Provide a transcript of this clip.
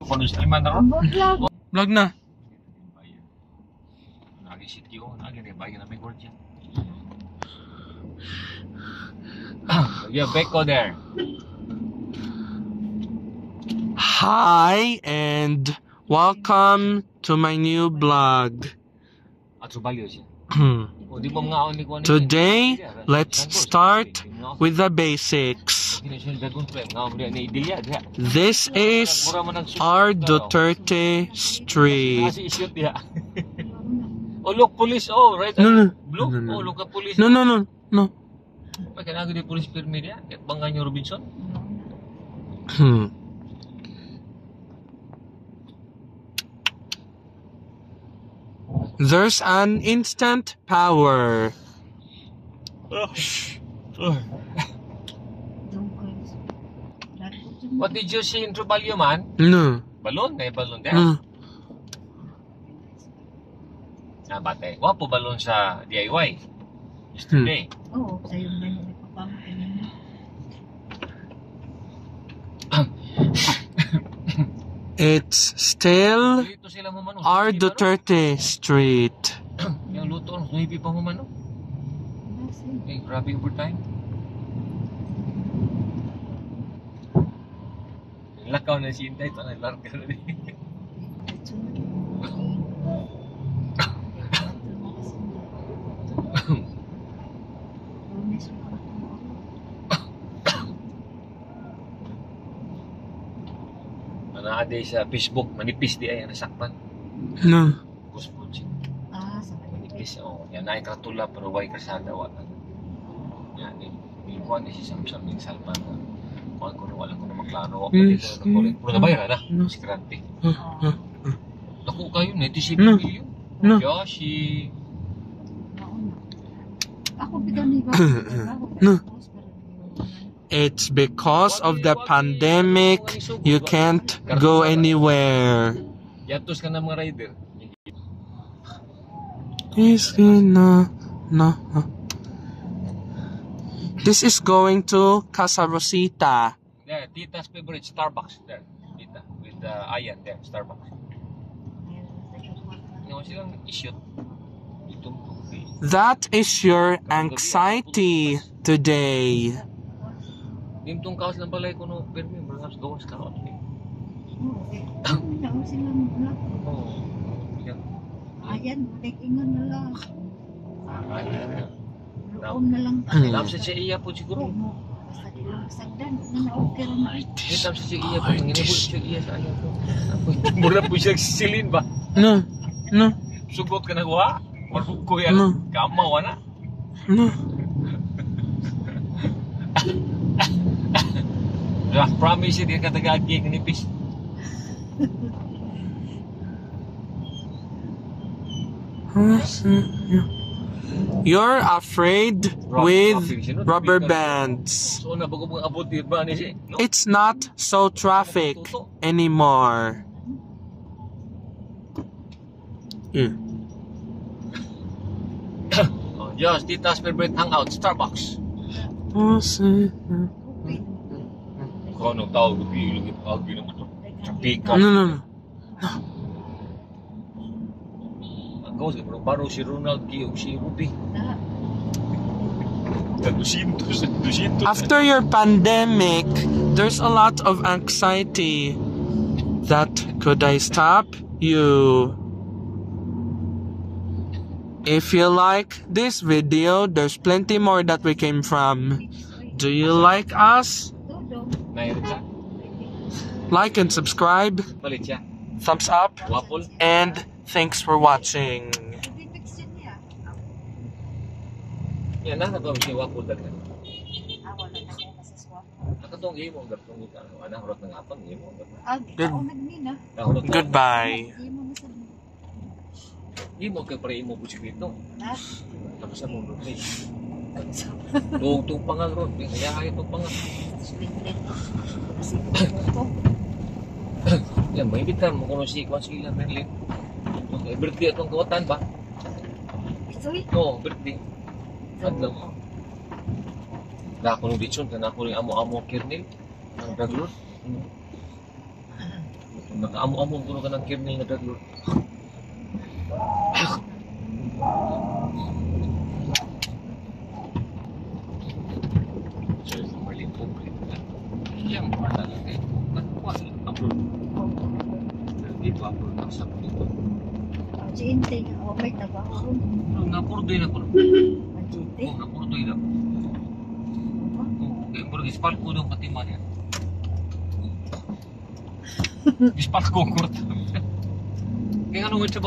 Kung ano sila man na ron? Vlog na. Nag-CTO, nag-bayan na may court yan. Yeah, Beko there. Hi and welcome to my new vlog. At subalyo siya. Today, let's start with the basics. This is our Duterte Street. Oh, look, police. Oh, right. No. Blue. Oh, look, police. No. May kailangan din police permit yan. At banggan yung Robinson. There's an instant power. What did you see in Trubalio, man? No. Balon? May balon there? Bate. Wapo balon sa DIY. Yesterday. Oo, sa'yo na yung nagpapamakin niya. It's still Dito sila mamano. our Duterte Street. Yung luto, nuhipi pa mamano. Eh, grabe overtime. Lakaw na si Inday. Ito na, larga na rin. Naaday sa Facebook, manipis di ay nasakpan. No. Kuspo siya. Sa Manipis, oh. Yan ay kratula pero way kasada wala. Yan, kuha ni si Samsam yung salpan. Kuha ko na wala ko na maklaro. Yes, Puro na bayaran na. Si Krante. Naku kayo, 97 million. No. Yoshi. Ako bigaw ni ba? No. It's because of the pandemic, you can't go anywhere. Yatos ka na mga rider. No. This is going to Casa Rosita. There, Tita's favorite Starbucks there. Tita, with the Ayan there, Starbucks. Silang i-shoot. That is your anxiety today. Dimtong kaos ng balay ko no, pero may perhaps gawas ka ron. Ayan, tekingan na lang. Now, Na lang. Tapos siya iya po siguro. Basta di lang sagdan. Na-okay na. Tapos siya iya po. Nginibol siya iya sa ayaw ko. Mula po siya sisilin ba? No. Sugot ka na wa? Maruk ko yan. No. Kamaw na. No. Promise yun ka tagagi ng nipis. You're afraid with rubber bands. So na bago mong abot ba ni siya? No? It's not so traffic anymore. Yes, Tita's favorite hangout, Starbucks. Kung anong tawag, ilugit tawag yun naman ito. Pika. No. Ang gawin, baro si Ronald Kiyog, si Ruby. 200. After your pandemic, there's a lot of anxiety. That could I stop you? If you like this video, there's plenty more that we came from. Do you like us? Like and subscribe. Palit siya. Thumbs up. Wapol. And thanks for watching. Yan na, nagawin siya wapol dagdag. Nakatong imo ang gatong ito. Ano, harot ng apang imo. Goodbye. Imo kay pre imo busik dito. Tapos sa mundo ni. Tug pangal ron, kaya ay tug pangal. Yan, may bitan mo kuno si Konsila Merlin. Birthday atong kawatan ba? Oo, birthday. Adlaw. Dako ni Ditson kana ko ning amo-amo kernel. Ang daglot. Nakaamo-amo ko ka ng kernel na daglor. So, sa Marlin complete na. Yang pala lang kayo. Nagkuhan lang. Upload. Dito upload ng sa dito. Ang Jinte, may trabaho ron. Napurdoy na ko. Ang Jinte. Oo, napurdoy na. Oo, kaya puro gispal ko ng katiman yan. Gispal ko kurta. Kaya ano nga